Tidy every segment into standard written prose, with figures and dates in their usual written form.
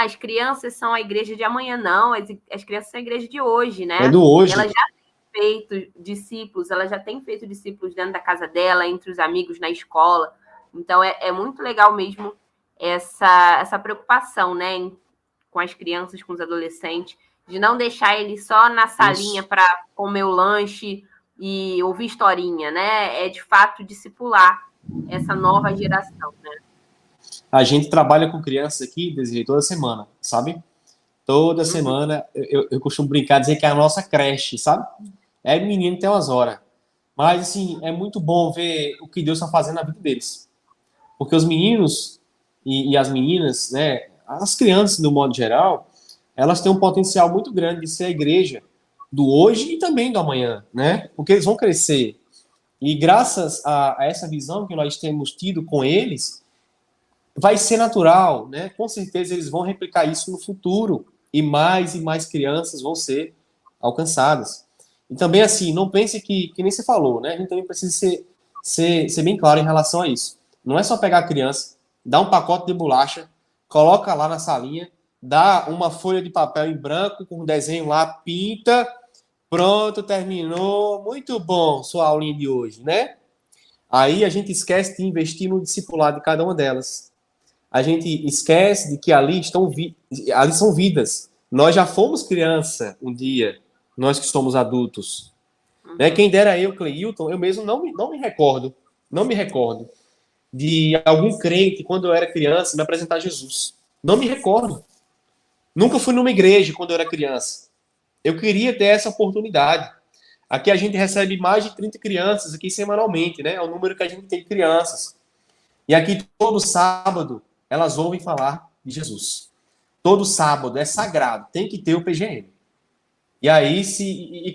as crianças são a igreja de amanhã. Não, as crianças são a igreja de hoje, né? É do hoje. Ela já tem feito discípulos, ela já tem feito discípulos dentro da casa dela, entre os amigos, na escola. Então, é muito legal mesmo essa preocupação, né, com as crianças, com os adolescentes, de não deixar eles só na salinha para comer o lanche e ouvir historinha, né? É, de fato, discipular essa nova geração, né? A gente trabalha com crianças aqui, Desirê, toda semana, sabe? Toda semana eu costumo brincar, dizer que é a nossa creche, sabe? É menino, tem umas horas. Mas, assim, é muito bom ver o que Deus está fazendo na vida deles. Porque os meninos e as meninas, né, as crianças, no modo geral, elas têm um potencial muito grande de ser a igreja do hoje e também do amanhã, né? Porque eles vão crescer. E graças a essa visão que nós temos tido com eles, vai ser natural, né? Com certeza eles vão replicar isso no futuro e mais crianças vão ser alcançadas. E também, assim, não pense que nem você falou, né? A gente também precisa ser bem claro em relação a isso. Não é só pegar a criança, dar um pacote de bolacha, coloca lá na salinha, dá uma folha de papel em branco com um desenho lá, pinta, pronto, terminou, muito bom sua aulinha de hoje, né? Aí a gente esquece de investir no discipulado de cada uma delas. A gente esquece de que ali são vidas. Nós já fomos criança um dia, nós que somos adultos. Né? Quem dera eu, Cleilton, eu mesmo não me recordo de algum crente, quando eu era criança, me apresentar a Jesus. Não me recordo. Nunca fui numa igreja quando eu era criança. Eu queria ter essa oportunidade. Aqui a gente recebe mais de 30 crianças aqui semanalmente, né? É o número que a gente tem de crianças. E aqui todo sábado elas ouvem falar de Jesus. Todo sábado é sagrado, tem que ter o PGM. E aí,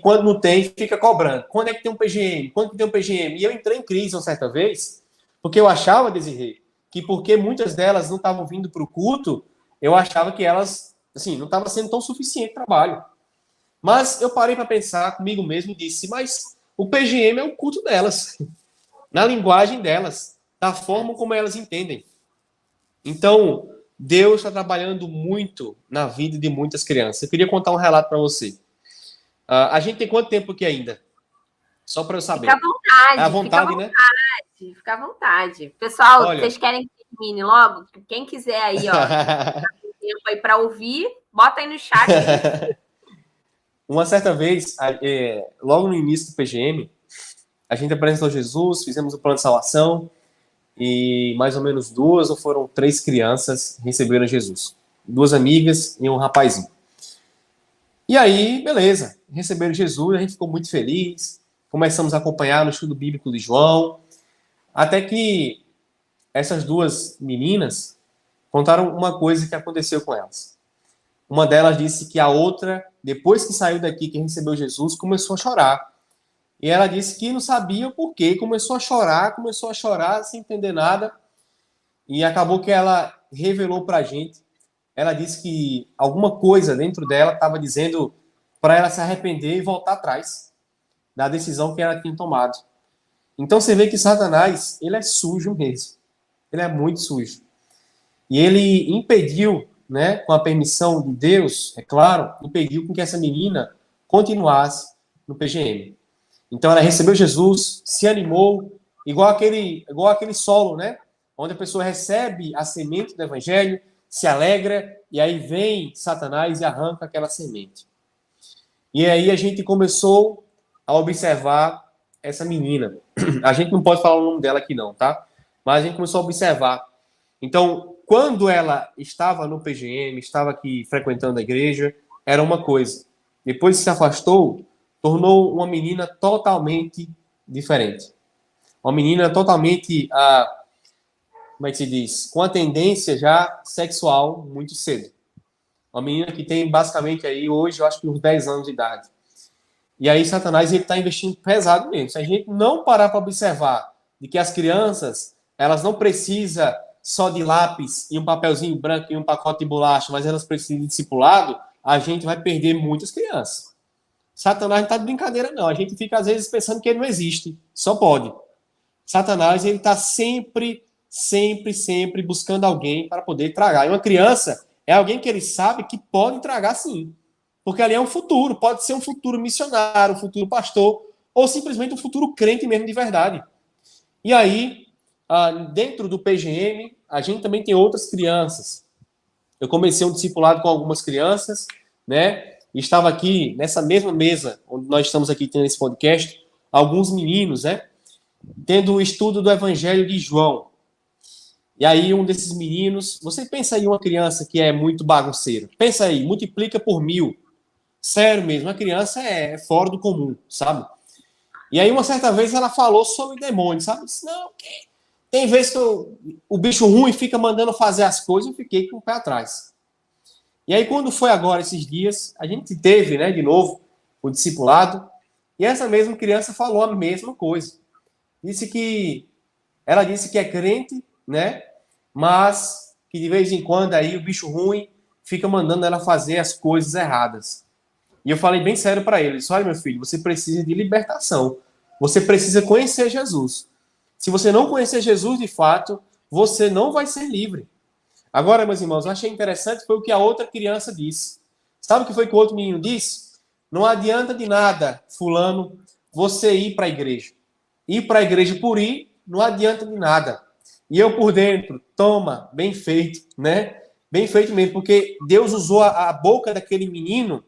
quando não tem, fica cobrando. Quando é que tem um PGM? Quando que tem um PGM? E eu entrei em crise uma certa vez, porque eu achava, Desirê, que porque muitas delas não estavam vindo para o culto, eu achava que elas, assim, não estava sendo tão suficiente trabalho. Mas eu parei para pensar comigo mesmo e disse, mas o PGM é o culto delas, na linguagem delas, da forma como elas entendem. Então, Deus está trabalhando muito na vida de muitas crianças. Eu queria contar um relato para você. A gente tem quanto tempo aqui ainda? Só para eu saber. Fica à vontade. À vontade, né? Fica à vontade. Pessoal, Olha, vocês querem que termine logo? Quem quiser aí, ó, tempo aí para ouvir, bota aí no chat. Uma certa vez, logo no início do PGM, a gente apresentou Jesus, fizemos o plano de salvação, e mais ou menos 2 ou foram 3 crianças receberam Jesus. 2 amigas e um rapazinho. E aí, beleza, receberam Jesus, a gente ficou muito feliz, começamos a acompanhar no estudo bíblico de João, até que essas 2 meninas contaram uma coisa que aconteceu com elas. Uma delas disse que a outra, depois que saiu daqui, que recebeu Jesus, começou a chorar. E ela disse que não sabia o porquê, começou a chorar sem entender nada. E acabou que ela revelou pra gente. Ela disse que alguma coisa dentro dela estava dizendo para ela se arrepender e voltar atrás da decisão que ela tinha tomado. Então você vê que Satanás, ele é sujo mesmo. Ele é muito sujo. E ele impediu, né, com a permissão de Deus, é claro, impediu com que essa menina continuasse no PGM. Então ela recebeu Jesus, se animou, igual aquele solo, né? Onde a pessoa recebe a semente do evangelho, se alegra, e aí vem Satanás e arranca aquela semente. E aí a gente começou a observar essa menina. A gente não pode falar o nome dela aqui não, tá? Mas a gente começou a observar. Então, quando ela estava no PGM, estava aqui frequentando a igreja, era uma coisa. Depois que se afastou, tornou uma menina totalmente diferente. Uma menina totalmente, como é que se diz? Com a tendência já sexual muito cedo. Uma menina que tem basicamente aí, hoje, eu acho que uns 10 anos de idade. E aí Satanás está investindo pesado mesmo. Se a gente não parar para observar de que as crianças, elas não precisam só de lápis e um papelzinho branco e um pacote de bolacha, mas elas precisam de discipulado, a gente vai perder muitas crianças. Satanás não está de brincadeira, não. A gente fica, às vezes, pensando que ele não existe. Só pode. Satanás, ele está sempre buscando alguém para poder tragar. E uma criança, É alguém que ele sabe que pode entregar sim. Porque ali é um futuro, pode ser um futuro missionário, um futuro pastor, ou simplesmente um futuro crente mesmo de verdade. E aí, dentro do PGM, a gente também tem outras crianças. Eu comecei um discipulado com algumas crianças, né? E estava aqui, nessa mesma mesa, onde nós estamos aqui tendo esse podcast, alguns meninos, né? Tendo o estudo do Evangelho de João. E aí, um desses meninos, você pensa aí uma criança que é muito bagunceira. Pensa aí, multiplica por 1000. Sério mesmo, a criança é fora do comum, sabe? E aí, uma certa vez, ela falou sobre demônio, sabe? Disse, não, tem vezes que o bicho ruim fica mandando fazer as coisas, eu fiquei com o pé atrás. E aí, quando foi agora, esses dias, a gente teve, né, de novo, o discipulado, e essa mesma criança falou a mesma coisa. Ela disse que é crente, né, mas que de vez em quando aí o bicho ruim fica mandando ela fazer as coisas erradas. E eu falei bem sério para ele, disse, olha, meu filho, você precisa de libertação. Você precisa conhecer Jesus. Se você não conhecer Jesus de fato, você não vai ser livre. Agora, meus irmãos, eu achei interessante foi o que a outra criança disse. Sabe o que foi que o outro menino disse? Não adianta de nada, fulano, você ir para a igreja. Ir para a igreja por ir, não adianta de nada. E eu por dentro, toma, bem feito, né? Bem feito mesmo, porque Deus usou a boca daquele menino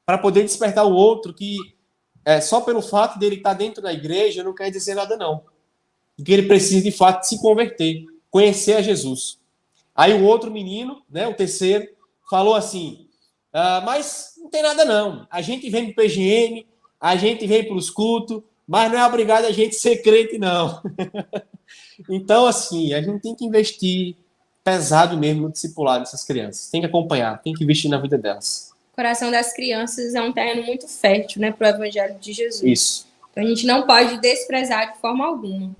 para poder despertar o outro que só pelo fato dele estar dentro da igreja não quer dizer nada não. Porque ele precisa de fato se converter, conhecer a Jesus. Aí o outro menino, né, o terceiro, falou assim, mas não tem nada não, a gente vem pro PGM, a gente vem para os cultos, mas não é obrigado a gente ser crente não. Então, assim, a gente tem que investir pesado mesmo no discipulado dessas crianças. Tem que acompanhar, tem que investir na vida delas. O coração das crianças é um terreno muito fértil, né, para o Evangelho de Jesus. Isso. Então, a gente não pode desprezar de forma alguma.